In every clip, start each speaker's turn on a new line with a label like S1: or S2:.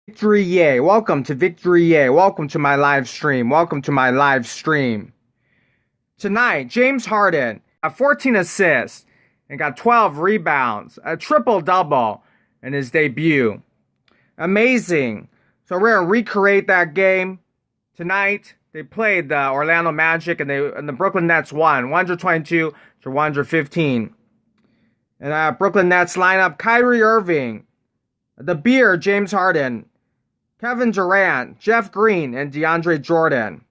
S1: Victory Yay. Welcome to Victory Yay. Welcome to my live stream. Welcome to my live stream. Tonight, James Harden got 14 assists and got 12 rebounds, a triple-double in his debut. Amazing. So we're going to recreate that game tonight. They played the Orlando Magic and the Brooklyn Nets won 122 to 115. And Brooklyn Nets lineup: Kyrie Irving, the Beard, James Harden, Kevin Durant, Jeff Green, and DeAndre Jordan.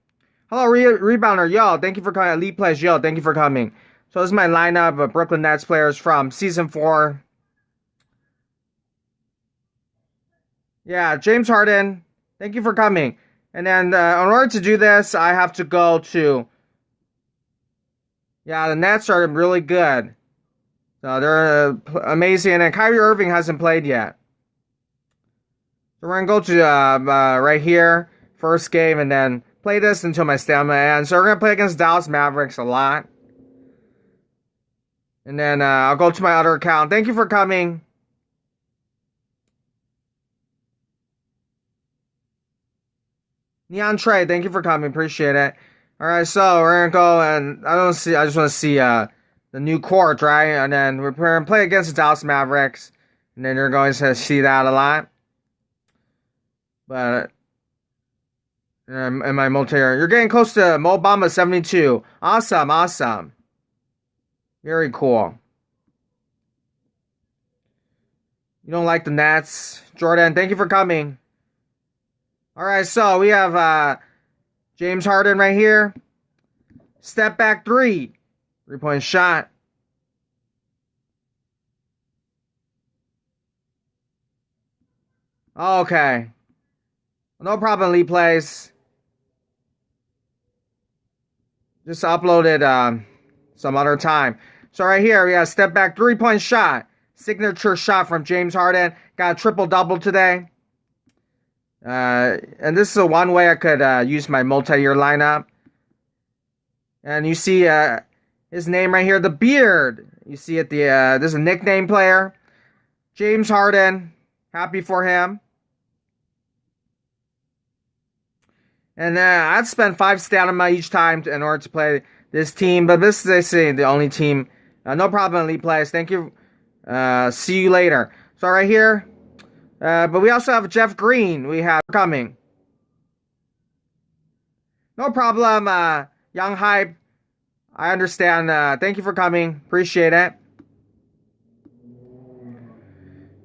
S1: Hello, rebounder. Yo, thank you for coming. Elite Players. Yo, thank you for coming. So this is my lineup of Brooklyn Nets players from Season 4. Yeah, James Harden. Thank you for coming. And then in order to do this, I have to go to... Yeah, the Nets are really good. So they're amazing. And Kyrie Irving hasn't played yet. So we're going to go to right here, first game, and then play this until my stamina ends. So we're going to play against Dallas Mavericks a lot. And then I'll go to my other account. Thank you for coming. Neon Trey, thank you for coming. Appreciate it. Alright, so we're going to go, and I just want to see the new court, right? And then we're going to play against the Dallas Mavericks. And then you're going to see that a lot. But in my multi-year, you're getting close to Mobama 72. Awesome, awesome. Very cool. You don't like the Nets? Jordan, thank you for coming. Alright, so we have James Harden right here. Step back three. 3-point shot. Okay. No problem, Lee Plays. Just upload it some other time. So right here, we got a step back 3-point shot. Signature shot from James Harden. Got a triple-double today. And this is one way I could use my multi-year lineup. And you see his name right here, the Beard. You see it, this is a nickname player. James Harden. Happy for him. And I'd spend 5 stamina each time in order to play this team. But this is the only team. No problem, Elite Players. Thank you. See you later. So right here. But we also have Jeff Green. We have coming. No problem, Young Hype. I understand. Thank you for coming. Appreciate it.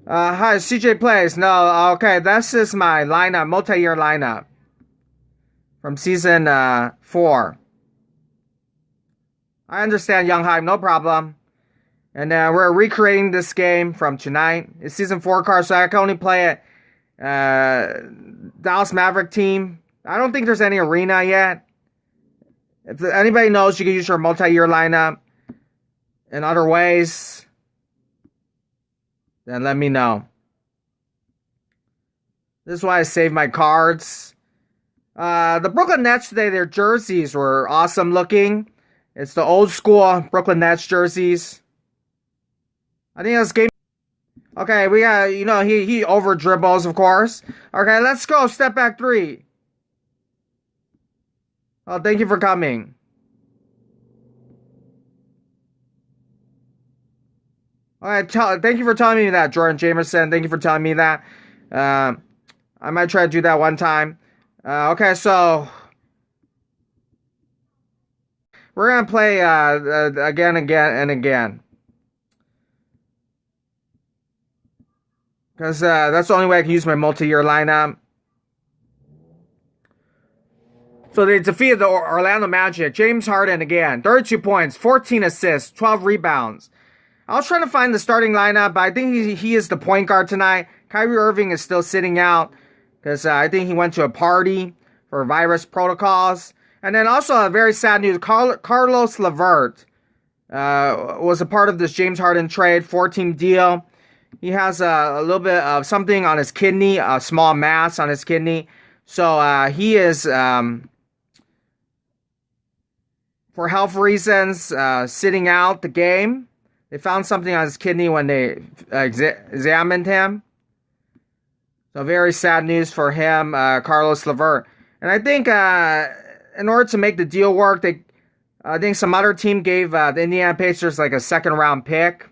S1: Hi, CJ Plays. No, okay. This is my lineup, multi-year lineup. From season 4. I understand, Young Hype, no problem. And we're recreating this game from tonight. It's season 4 card, so I can only play it. Dallas Maverick team. I don't think there's any arena yet. If anybody knows, you can use your multi-year lineup in other ways, then let me know. This is why I save my cards. The Brooklyn Nets today, their jerseys were awesome looking. It's the old school Brooklyn Nets jerseys. I think that's game. Okay, we got, he over dribbles, of course. Okay, let's go. Step back 3. Oh, thank you for coming. Alright, thank you for telling me that, Jordan Jamerson. Thank you for telling me that. I might try to do that one time. Okay, so we're going to play again, and again. Because that's the only way I can use my multi-year lineup. So they defeated the Orlando Magic. James Harden again. 32 points, 14 assists, 12 rebounds. I was trying to find the starting lineup, but I think he is the point guard tonight. Kyrie Irving is still sitting out. Because I think he went to a party for virus protocols. And then also a very sad news. Carlos LeVert was a part of this James Harden trade, 4-team deal. He has a little bit of something on his kidney, a small mass on his kidney. So he is, for health reasons, sitting out the game. They found something on his kidney when they examined him. So very sad news for him, Carlos LeVert. And I think in order to make the deal work, I think some other team gave the Indiana Pacers like a second round pick.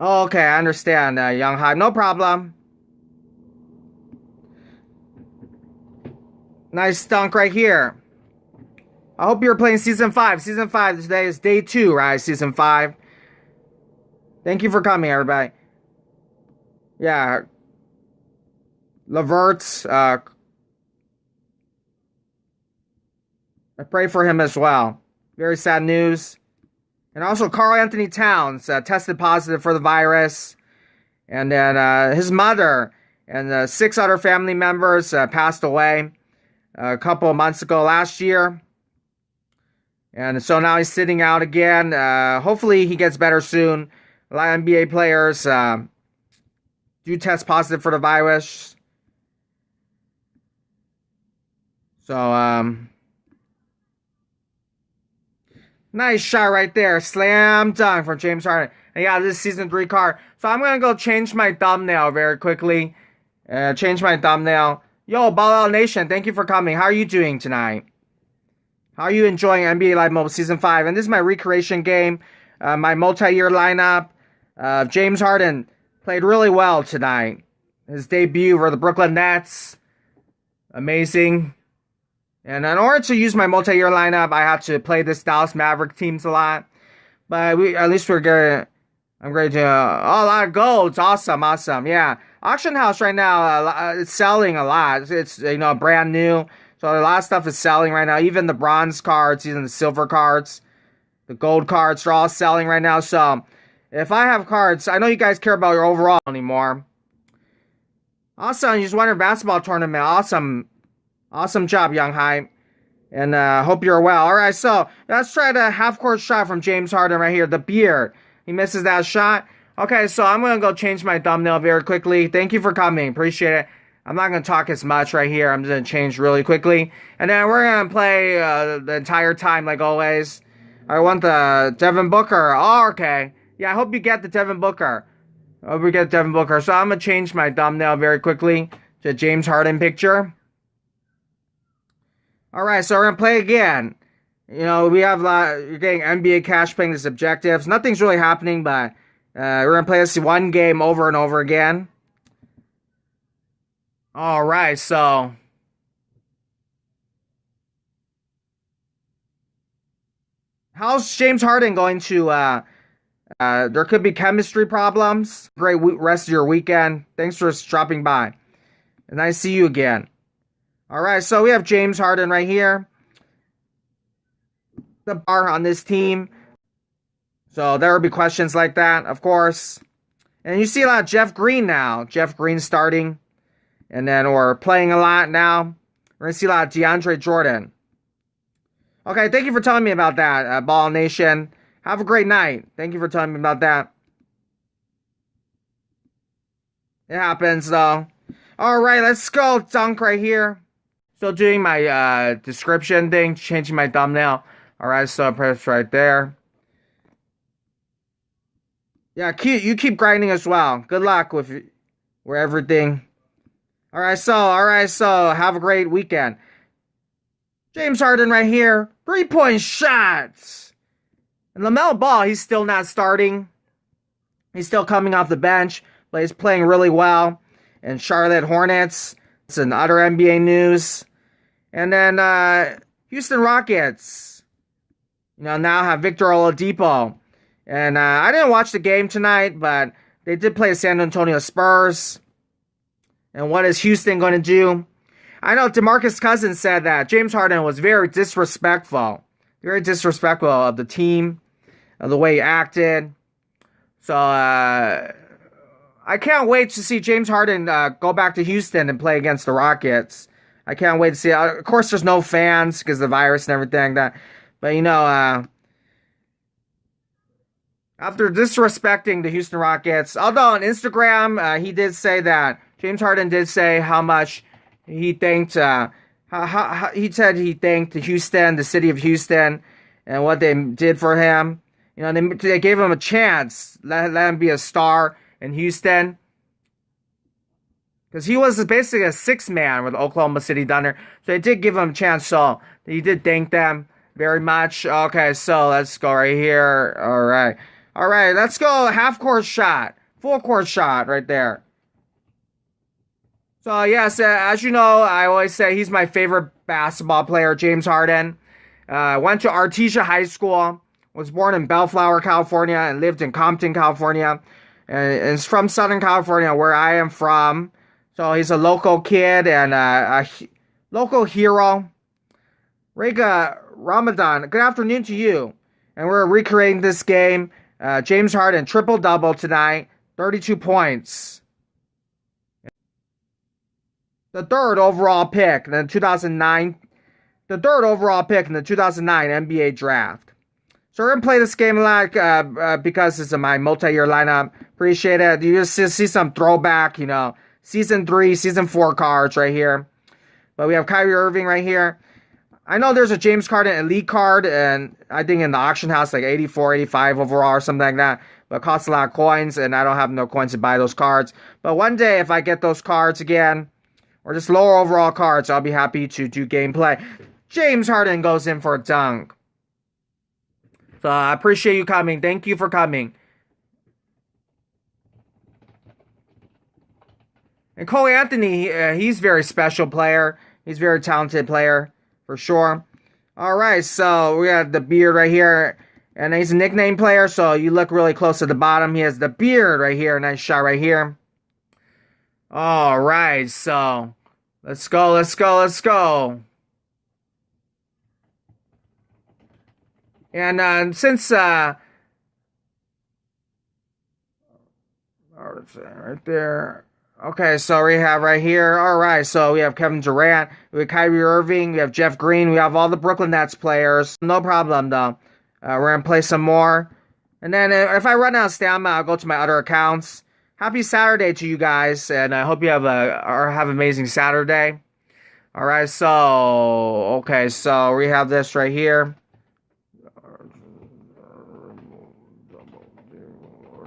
S1: Oh, okay, I understand, Young Hype. No problem. Nice dunk right here. I hope you're playing Season 5. Season 5, today is day 2, right? Season 5. Thank you for coming, everybody. Yeah. LeVert, I pray for him as well. Very sad news. And also, Karl Anthony Towns tested positive for the virus. And then his mother and 6 other family members passed away a couple of months ago last year. And so now he's sitting out again. Hopefully he gets better soon. A lot of NBA players do test positive for the virus. So, nice shot right there. Slam dunk from James Harden. And yeah, this is Season 3 card. So I'm going to go change my thumbnail very quickly. Change my thumbnail. Yo, Ball Out Nation, thank you for coming. How are you doing tonight? How are you enjoying NBA Live Mobile Season 5? And this is my recreation game. My multi-year lineup. James Harden played really well tonight. His debut for the Brooklyn Nets. Amazing. And in order to use my multi-year lineup, I have to play this Dallas Maverick teams a lot. But I'm going to do a lot of golds. Awesome. Yeah. Auction house right now, it's selling a lot. It's brand new. So a lot of stuff is selling right now. Even the bronze cards, even the silver cards, the gold cards are all selling right now. So if I have cards, I know you guys care about your overall anymore. Awesome. You just won a basketball tournament. Awesome job, Young Hype. And hope you're well. All right, so let's try the half-court shot from James Harden right here. The beard. He misses that shot. Okay, so I'm going to go change my thumbnail very quickly. Thank you for coming. Appreciate it. I'm not going to talk as much right here. I'm just going to change really quickly. And then we're going to play the entire time like always. I want the Devin Booker. Oh, okay. Yeah, I hope you get the Devin Booker. I hope we get Devin Booker. So I'm going to change my thumbnail very quickly to James Harden picture. Alright, so we're going to play again. We have you're getting NBA cash paying this objectives. Nothing's really happening, but we're going to play this one game over and over again. Alright, so how's James Harden going to there could be chemistry problems. Great rest of your weekend. Thanks for dropping by. And I see you again. Alright, so we have James Harden right here. The bar on this team. So there will be questions like that, of course. And you see a lot of Jeff Green now. Jeff Green starting. And then, or playing a lot now. We're going to see a lot of DeAndre Jordan. Okay, thank you for telling me about that, Ball Nation. Have a great night. Thank you for telling me about that. It happens, though. Alright, let's go. Dunk right here. Still doing my description thing, changing my thumbnail. Alright, so I press right there. Yeah, you keep grinding as well. Good luck with everything. Alright, so have a great weekend. James Harden right here. 3-point shots. And LaMelo Ball, he's still not starting. He's still coming off the bench, but he's playing really well. And Charlotte Hornets. It's in other NBA news. And then Houston Rockets. Now have Victor Oladipo. And I didn't watch the game tonight, but they did play San Antonio Spurs. And what is Houston going to do? I know DeMarcus Cousins said that James Harden was very disrespectful. Very disrespectful of the team, of the way he acted. So, I can't wait to see James Harden go back to Houston and play against the Rockets. I can't wait to see. Of course, there's no fans because of the virus and everything like that. But, after disrespecting the Houston Rockets, although on Instagram, he did say that, James Harden did say how much he thanked, he said he thanked Houston, the city of Houston, and what they did for him. You know, they gave him a chance. Let him be a star in Houston. Because he was basically a sixth man with Oklahoma City Thunder. So they did give him a chance. So he did thank them very much. Okay, so let's go right here. All right. All right, let's go half-court shot. Full-court shot right there. So, yes, as you know, I always say he's my favorite basketball player, James Harden. Went to Artesia High School. Was born in Bellflower, California, and lived in Compton, California. And is from Southern California, where I am from. So he's a local kid and a local hero. Rega Ramadan, good afternoon to you. And we're recreating this game. James Harden, triple-double tonight, 32 points. The third overall pick in the 2009 NBA draft. So we're going to play this game a lot because it's in my multi-year lineup. Appreciate it. You just see some throwback, you know, Season 3, Season 4 cards right here. But we have Kyrie Irving right here. I know there's a James Harden Elite card, and I think in the auction house, like 84, 85 overall or something like that. But it costs a lot of coins, and I don't have no coins to buy those cards. But one day, if I get those cards again, or just lower overall cards, I'll be happy to do gameplay. James Harden goes in for a dunk. So I appreciate you coming. Thank you for coming. And Cole Anthony, he's a very special player. He's a very talented player, for sure. All right, so we got the beard right here. And he's a nickname player, so you look really close to the bottom. He has the beard right here. Nice shot right here. All right, so let's go, let's go, let's go. And since right there. Okay, so we have right here. All right, so we have Kevin Durant, we have Kyrie Irving, we have Jeff Green, we have all the Brooklyn Nets players. No problem though. We're gonna play some more, and then if I run out of stamina, I'll go to my other accounts. Happy Saturday to you guys, and I hope you have an amazing Saturday. All right, so okay, so we have this right here.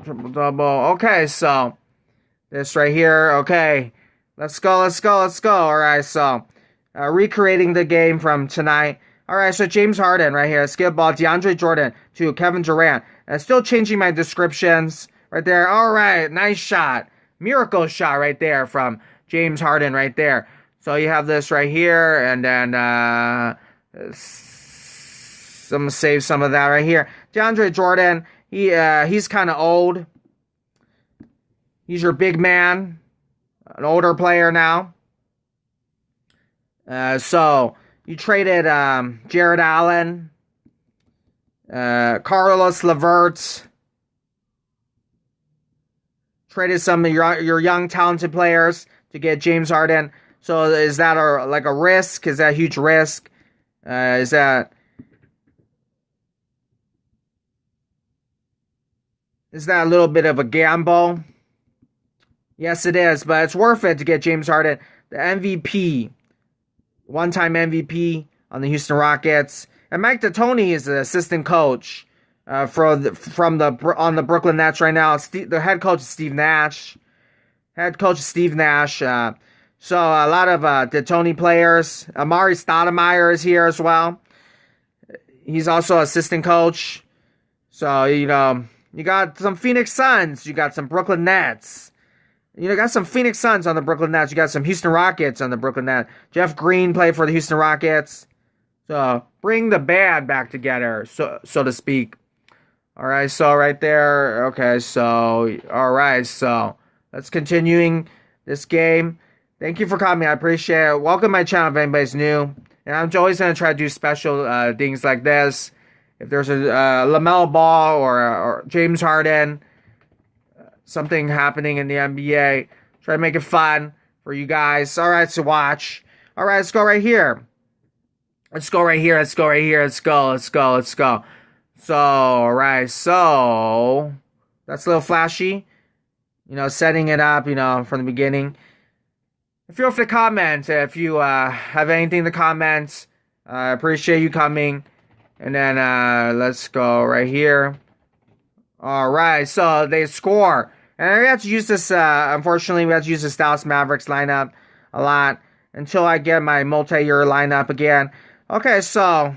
S1: Triple double. Okay, so this right here. Okay, let's go, let's go, let's go. All right, so recreating the game from tonight. All right, so James Harden right here. Skip ball, DeAndre Jordan to Kevin Durant. Still changing my descriptions right there. All right, nice shot. Miracle shot right there from James Harden right there. So you have this right here, and then I'm going to save some of that right here. DeAndre Jordan, he's kind of old. He's your big man, an older player now. So you traded Jared Allen, Carlos LeVert, traded some of your young talented players to get James Harden. So is that like a risk? Is that a huge risk? Is that a little bit of a gamble? Yes, it is, but it's worth it to get James Harden, the MVP, one-time MVP on the Houston Rockets. And Mike D'Antoni is the assistant coach on the Brooklyn Nets right now. The head coach is Steve Nash. So a lot of D'Antoni players. Amari Stoudemire is here as well. He's also assistant coach. So, you know, you got some Phoenix Suns. You got some Brooklyn Nets. You know, got some Phoenix Suns on the Brooklyn Nets. You got some Houston Rockets on the Brooklyn Nets. Jeff Green played for the Houston Rockets. So, bring the band back together, so to speak. All right, so right there. Okay, so, all right, so let's continuing this game. Thank you for coming. I appreciate it. Welcome to my channel if anybody's new. And I'm always going to try to do special things like this. If there's a LaMelo Ball or James Harden, something happening in the NBA, try to make it fun for you guys. All right, so watch. All right, let's go right here. Let's go right here. Let's go right here. Let's go. Let's go. Let's go. So, all right. So, that's a little flashy. You know, setting it up, you know, from the beginning. Feel free to comment if you have anything to comment. I appreciate you coming. And then let's go right here. All right, so they score. And we have to use this, unfortunately, we have to use this Dallas Mavericks lineup a lot until I get my multi-year lineup again. Okay, so,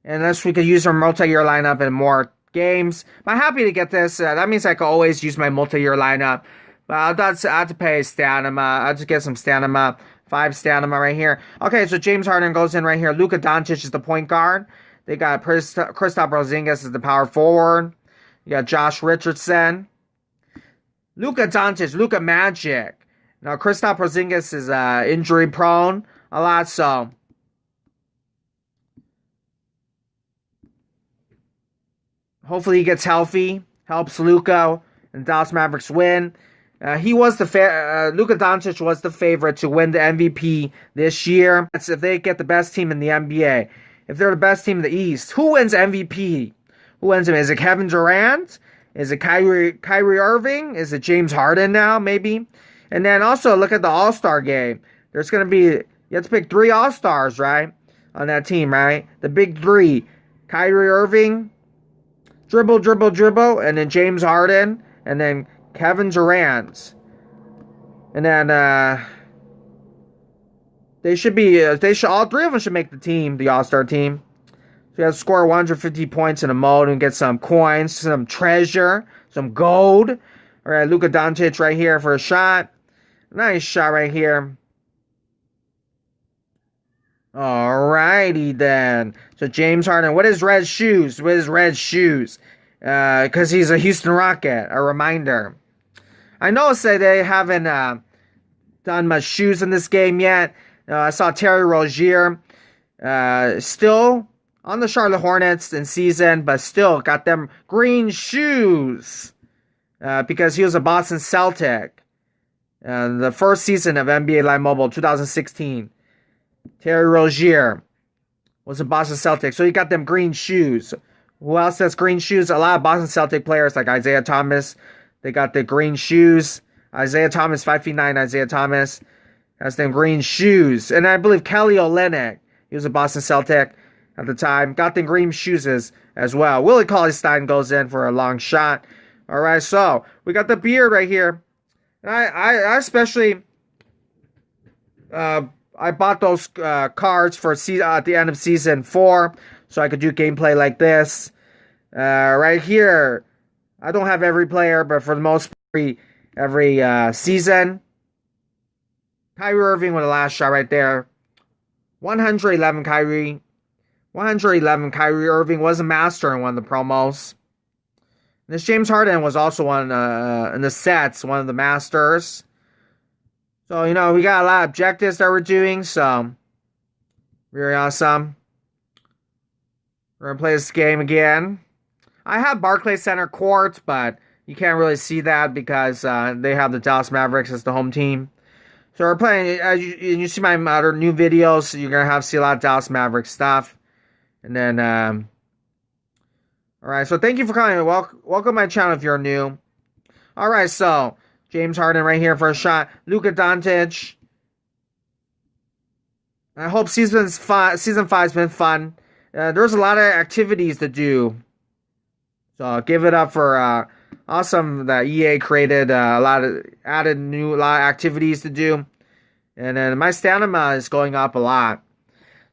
S1: unless we could use our multi-year lineup in more games. I'm happy to get this. That means I can always use my multi-year lineup. But I have to pay stamina. I have to get some stamina. 5 stamina right here. Okay, so James Harden goes in right here. Luka Doncic is the point guard. They got Kristaps Porzingis as the power forward. You got Josh Richardson. Luka Doncic, Luka Magic. Now, Kristaps Porzingis is injury prone a lot, so hopefully he gets healthy, helps Luka and Dallas Mavericks win. Luka Doncic was the favorite to win the MVP this year. That's if they get the best team in the NBA. If they're the best team in the East, who wins MVP? Who wins it? Is it Kevin Durant? Is it Kyrie Irving? Is it James Harden now, maybe? And then also look at the All-Star game. There's going to be, you have to pick 3 All-Stars, right? On that team, right? The big 3. Kyrie Irving, dribble, and then James Harden, and then Kevin Durant. And then all 3 of them should make the team, the All-Star team. So you have to score 150 points in a mode and get some coins, some treasure, some gold. All right, Luka Doncic right here for a shot. Nice shot right here. Alrighty then. So James Harden, what is red shoes? Because he's a Houston Rocket. A reminder. I noticed that they haven't done much shoes in this game yet. I saw Terry Rozier still on the Charlotte Hornets in season, but still got them green shoes because he was a Boston Celtic. The first season of NBA Live Mobile, 2016. Terry Rozier was a Boston Celtic, so he got them green shoes. Who else has green shoes? A lot of Boston Celtic players like Isaiah Thomas. They got the green shoes. Isaiah Thomas, 5'9", Isaiah Thomas has them green shoes. And I believe Kelly Olynyk, he was a Boston Celtic at the time, got the green shoes as well. Willie Cauley-Stein goes in for a long shot. All right, so we got the beard right here. And I especially, I bought those cards for at the end of season 4, so I could do gameplay like this. Right here, I don't have every player, but for the most part, every season. Kyrie Irving with the last shot right there. 111 Kyrie. 111 Kyrie Irving was a master in one of the promos. This James Harden was also one in the sets, one of the masters. So, we got a lot of objectives that we're doing, so very awesome. We're going to play this game again. I have Barclays Center court, but you can't really see that because they have the Dallas Mavericks as the home team. So we're playing, you see my other new videos, so you're going to see a lot of Dallas Mavericks stuff. And then, alright, so thank you for coming. Welcome to my channel if you're new. Alright, so James Harden right here for a shot. Luka Doncic. I hope season 5's been fun. There's a lot of activities to do. So give it up for awesome that EA created a lot of activities to do. And then my stamina is going up a lot.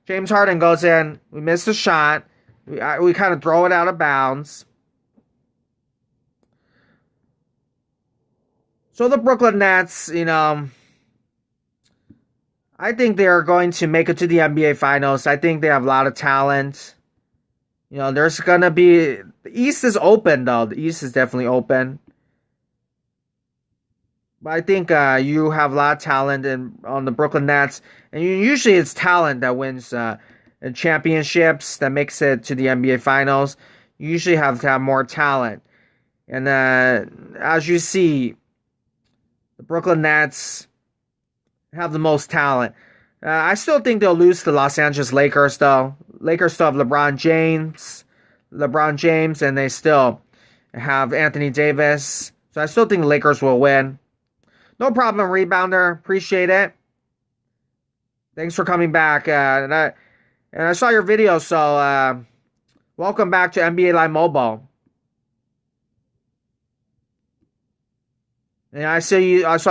S1: James Harden goes in. We missed a shot. We kind of throw it out of bounds. So the Brooklyn Nets, I think they're going to make it to the NBA Finals. I think they have a lot of talent. There's going to be... The East is open, though. The East is definitely open. But I think you have a lot of talent on the Brooklyn Nets. And usually it's talent that wins championships, that makes it to the NBA Finals. You usually have to have more talent. And as you see, the Brooklyn Nets have the most talent. I still think they'll lose to the Los Angeles Lakers, though. Lakers still have LeBron James, and they still have Anthony Davis. So I still think the Lakers will win. No problem, rebounder. Appreciate it. Thanks for coming back. And I saw your video, so welcome back to NBA Live Mobile. And I saw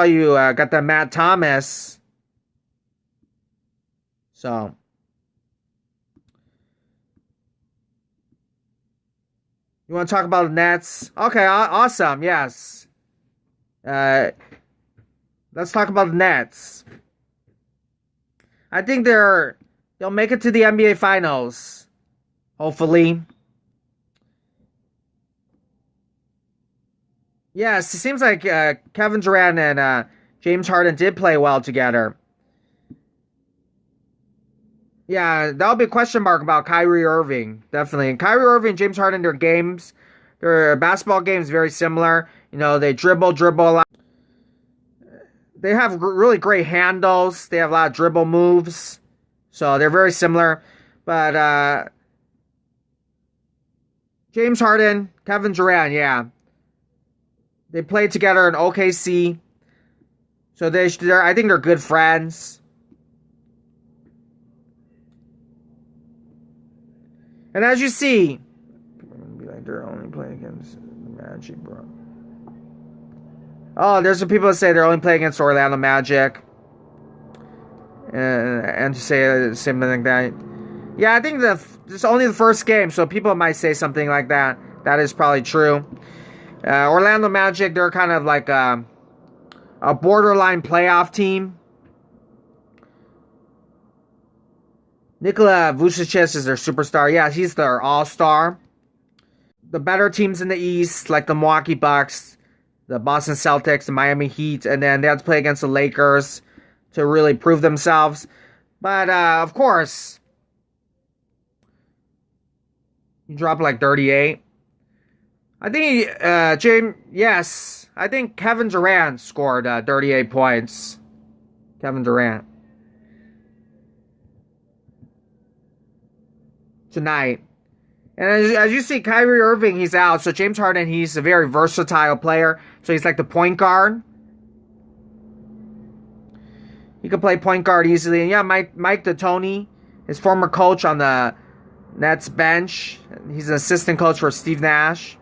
S1: you got that Matt Thomas. So you want to talk about the Nets? Okay, awesome. Yes. Uh, let's talk about the Nets. I think they'll make it to the NBA Finals. Hopefully. Yes, it seems like Kevin Durant and James Harden did play well together. Yeah, that'll be a question mark about Kyrie Irving, definitely. And Kyrie Irving and James Harden, their basketball games very similar. You know, they dribble a lot. They have really great handles. They have a lot of dribble moves. So they're very similar. But James Harden, Kevin Durant, yeah. They played together in OKC. So I think they're good friends. And as you see, they're only playing against the Magic, bro. Oh, there's some people that say they're only playing against Orlando Magic. And to say something like that. Yeah, I think it's only the first game, so people might say something like that. That is probably true. Orlando Magic, they're kind of like a borderline playoff team. Nikola Vucevic is their superstar. Yeah, he's their all-star. The better teams in the East, like the Milwaukee Bucks, the Boston Celtics, the Miami Heat, and then they have to play against the Lakers to really prove themselves. But, of course, you drop like 38. I think, I think Kevin Durant scored 38 points. Kevin Durant. Tonight. And as you see, Kyrie Irving, he's out. So James Harden, he's a very versatile player. So he's like the point guard. He can play point guard easily. And yeah, Mike D'Antoni, his former coach on the Nets bench. He's an assistant coach for Steve Nash.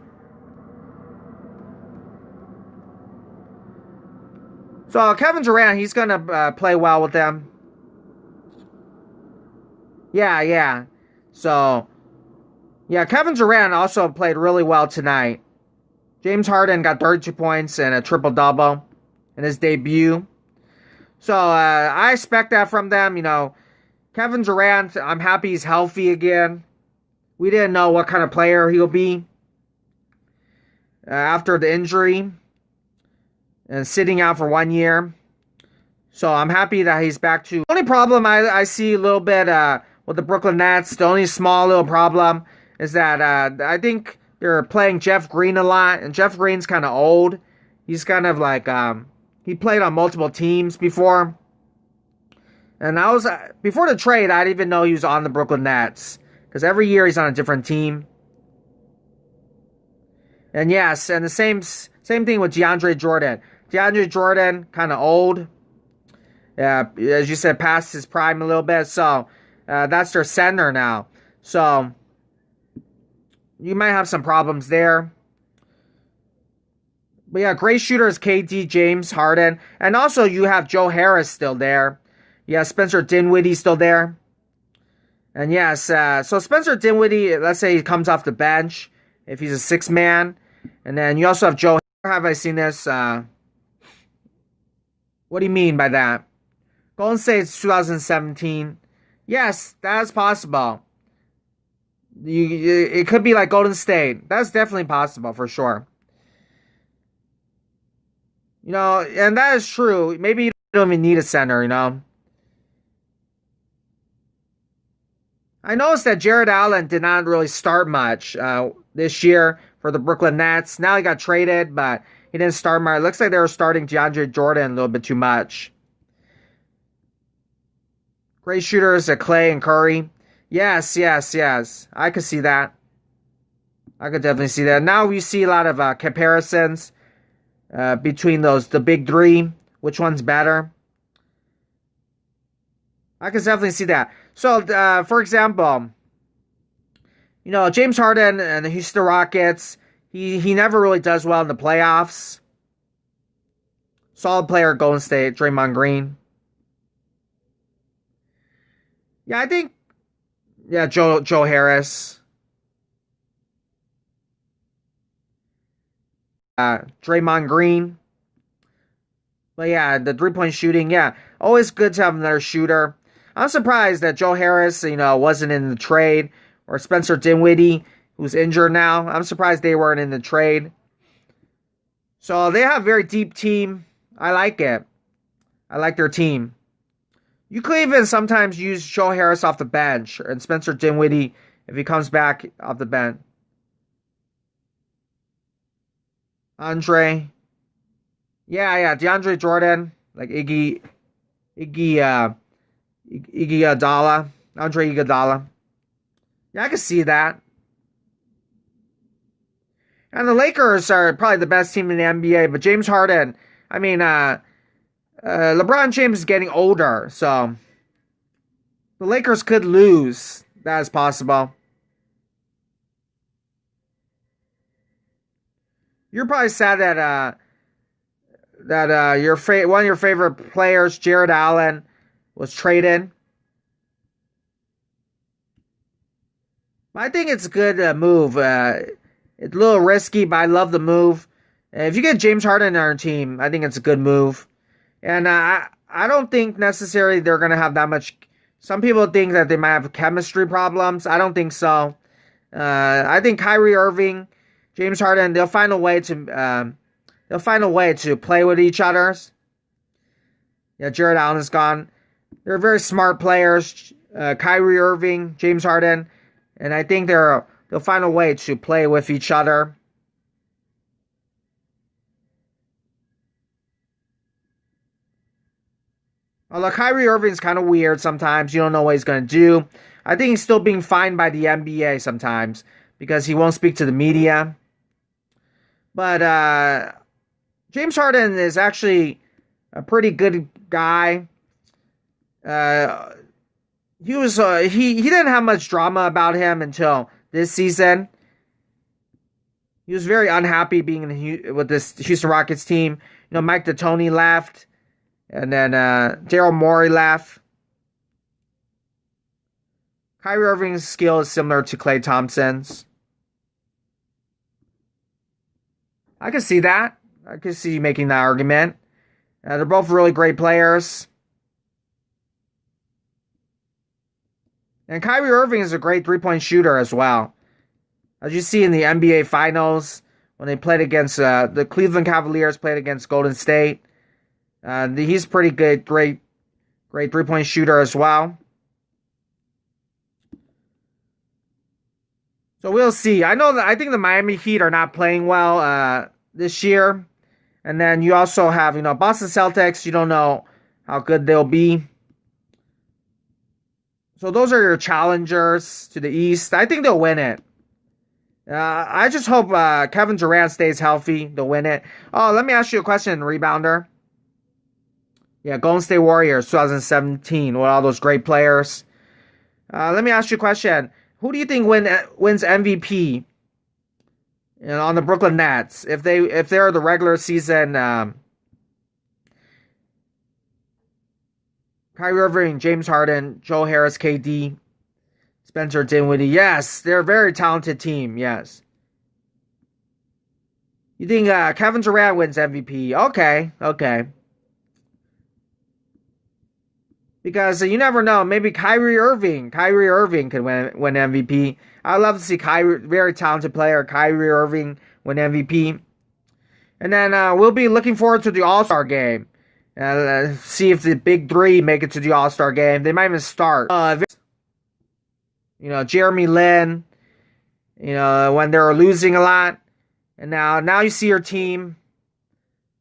S1: So Kevin Durant, he's going to play well with them. Yeah. So, yeah, Kevin Durant also played really well tonight. James Harden got 32 points and a triple-double in his debut. So, I expect that from them. You know, Kevin Durant, I'm happy he's healthy again. We didn't know what kind of player he'll be after the injury and sitting out for 1 year. So, I'm happy that he's back to... The only problem I see a little bit... with the Brooklyn Nets, the only small little problem is that I think they're playing Jeff Green a lot, and Jeff Green's kind of old. He's kind of like he played on multiple teams before, and before the trade, I didn't even know he was on the Brooklyn Nets because every year he's on a different team. And yes, and the same thing with DeAndre Jordan. DeAndre Jordan kind of old, as you said, past his prime a little bit, so. That's their center now. So, you might have some problems there. But yeah, great shooters, KD, James, Harden. And also, you have Joe Harris still there. Yeah, Spencer Dinwiddie still there. And yes, so Spencer Dinwiddie, let's say he comes off the bench, if he's a sixth man. And then you also have Joe. Have I seen this? What do you mean by that? Golden State's 2017. Yes, that's possible. It could be like Golden State. That's definitely possible for sure. You know, and that is true. Maybe you don't even need a center, you know. I noticed that Jared Allen did not really start much this year for the Brooklyn Nets. Now he got traded, but he didn't start much. It looks like they were starting DeAndre Jordan a little bit too much. Great shooters at Clay and Curry. Yes. I could see that. I could definitely see that. Now we see a lot of comparisons between the big three. Which one's better? I could definitely see that. So, for example, you know, James Harden and the Houston Rockets, he never really does well in the playoffs. Solid player at Golden State, Draymond Green. Yeah, I think, yeah, Joe Harris. Draymond Green. But yeah, the 3-point shooting, yeah. Always good to have another shooter. I'm surprised that Joe Harris, wasn't in the trade. Or Spencer Dinwiddie, who's injured now. I'm surprised they weren't in the trade. So they have a very deep team. I like it. I like their team. You could even sometimes use Joe Harris off the bench and Spencer Dinwiddie if he comes back off the bench. Andre. Yeah, DeAndre Jordan. Like Iggy Iguodala. Andre Iguodala. Yeah, I can see that. And the Lakers are probably the best team in the NBA, but James Harden, LeBron James is getting older, so the Lakers could lose. That is possible. You're probably sad that one of your favorite players, Jared Allen, was traded. I think it's a good move. It's a little risky, but I love the move. If you get James Harden on our team, I think it's a good move. And I don't think necessarily they're going to have that much. Some people think that they might have chemistry problems. I don't think so. I think Kyrie Irving, James Harden, they'll find a way to play with each other. Yeah, Jared Allen is gone. They're very smart players. Kyrie Irving, James Harden, and I think they'll find a way to play with each other. Although Kyrie Irving's kind of weird sometimes. You don't know what he's going to do. I think he's still being fined by the NBA sometimes because he won't speak to the media. But James Harden is actually a pretty good guy. He didn't have much drama about him until this season. He was very unhappy being with this Houston Rockets team. Mike D'Antoni left. And then Daryl Morey left. Kyrie Irving's skill is similar to Klay Thompson's. I can see that. I can see you making that argument. They're both really great players. And Kyrie Irving is a great 3-point shooter as well. As you see in the NBA Finals, when they played against the Cleveland Cavaliers, played against Golden State. He's pretty good, great 3-point shooter as well. So we'll see. I think the Miami Heat are not playing well this year. And then you also have, Boston Celtics. You don't know how good they'll be. So those are your challengers to the East. I think they'll win it. I just hope Kevin Durant stays healthy. They'll win it. Oh, let me ask you a question, rebounder. Yeah, Golden State Warriors 2017 with all those great players. Let me ask you a question. Who do you think wins MVP on the Brooklyn Nets? If they're the regular season, Kyrie Irving, James Harden, Joe Harris, KD, Spencer Dinwiddie. Yes, they're a very talented team. Yes. You think Kevin Durant wins MVP? Okay. Because you never know. Maybe Kyrie Irving could win MVP. I'd love to see Kyrie, very talented player, Kyrie Irving win MVP. And then we'll be looking forward to the All-Star game. See if the big three make it to the All-Star game. They might even start. Jeremy Lin. When they're losing a lot. And now you see your team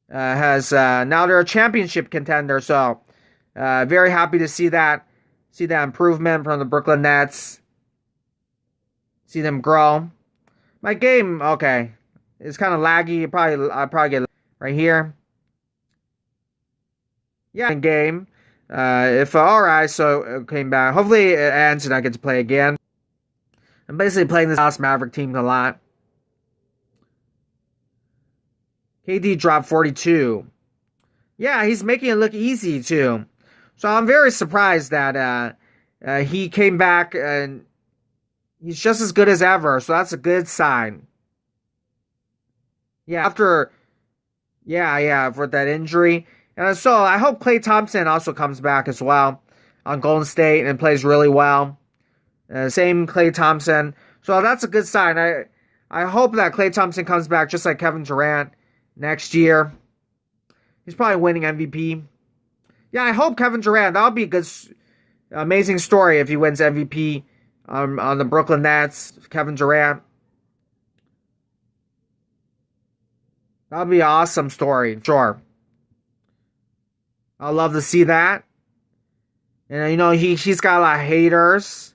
S1: now they're a championship contender. So very happy to see that improvement from the Brooklyn Nets. See them grow. My game, okay, it's kind of laggy. I'll probably get right here. Yeah, game. If alright, so it came back. Hopefully it ends and I get to play again. I'm basically playing this Dallas Maverick team a lot. KD dropped 42. Yeah, he's making it look easy too. So I'm very surprised that he came back and he's just as good as ever. So that's a good sign. Yeah, after yeah, for that injury. And so I hope Klay Thompson also comes back as well on Golden State and plays really well. Same Klay Thompson. So that's a good sign. I hope that Klay Thompson comes back just like Kevin Durant next year. He's probably winning MVP. Yeah, I hope Kevin Durant. That'll be a good, amazing story if he wins MVP on the Brooklyn Nets. Kevin Durant. That'll be an awesome story. Sure. I'd love to see that. And you know, he's got a lot of haters.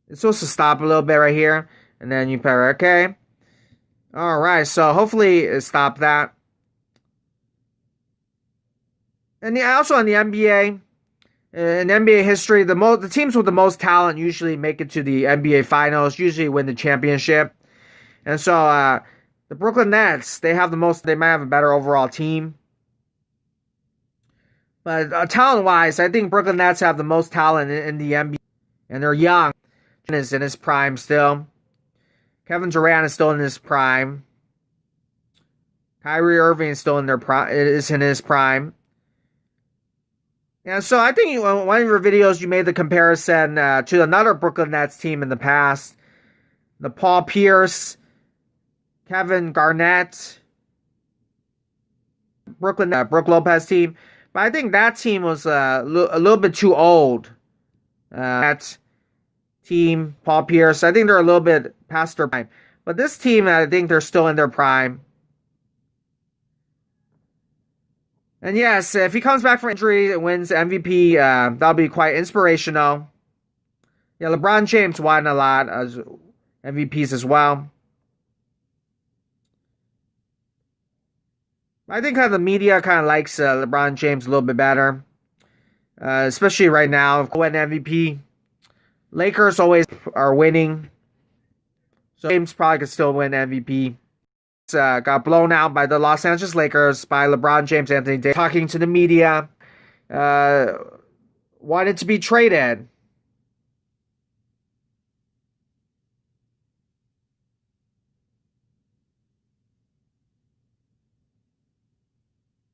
S1: It's supposed to stop a little bit right here. And then you press okay. Alright, so hopefully it stopped that. And also in the NBA, in NBA history, the teams with the most talent usually make it to the NBA Finals, usually win the championship. And so the Brooklyn Nets, they might have a better overall team. But talent-wise, I think Brooklyn Nets have the most talent in the NBA. And they're young. Is in his prime still. Kevin Durant is still in his prime. Kyrie Irving is still in his prime. And so I think one of your videos you made the comparison to another Brooklyn Nets team in the past. The Paul Pierce, Kevin Garnett, Brook Lopez team. But I think that team was a little bit too old. That team, Paul Pierce, I think they're a little bit past their prime. But this team, I think they're still in their prime. And yes, if he comes back from injury and wins MVP, that'll be quite inspirational. Yeah, LeBron James won a lot as MVPs as well. I think the media kind of likes LeBron James a little bit better. Especially right now, win MVP. Lakers always are winning. So James probably could still win MVP. Got blown out by the Los Angeles Lakers by LeBron James, Anthony Davis. Talking to the media. Wanted to be traded.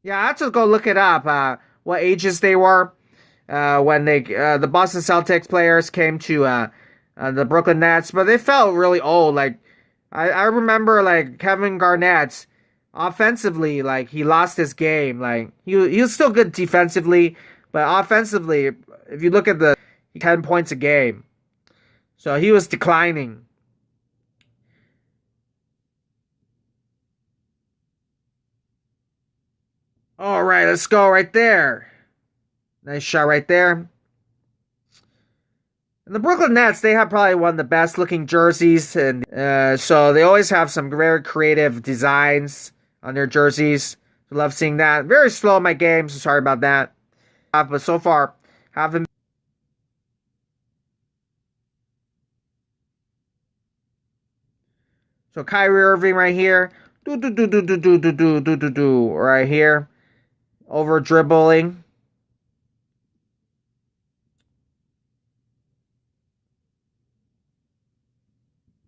S1: Yeah, I have to go look it up. What ages they were. When the Boston Celtics players came to the Brooklyn Nets, but they felt really old. Like I remember, like Kevin Garnett, offensively, like he lost his game. Like he was still good defensively, but offensively, if you look at 10 points a game, so he was declining. All right, let's go right there. Nice shot right there. And the Brooklyn Nets, they have probably one of the best looking jerseys. And so they always have some very creative designs on their jerseys. I love seeing that. Very slow in my game, so sorry about that. But so far, haven't. So Kyrie Irving right here. Right here. Over dribbling.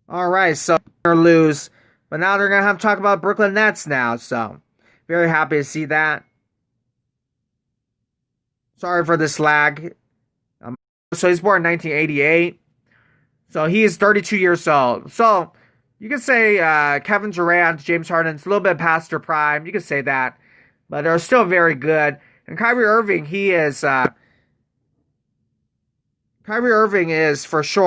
S1: All right, so they're lose, but now they're gonna have to talk about Brooklyn Nets now. So very happy to see that. Sorry for this lag. So he's born in 1988. So he is 32 years old. So you could say Kevin Durant, James Harden's a little bit past their prime. You could say that, but they're still very good. And Kyrie Irving, Kyrie Irving is for sure.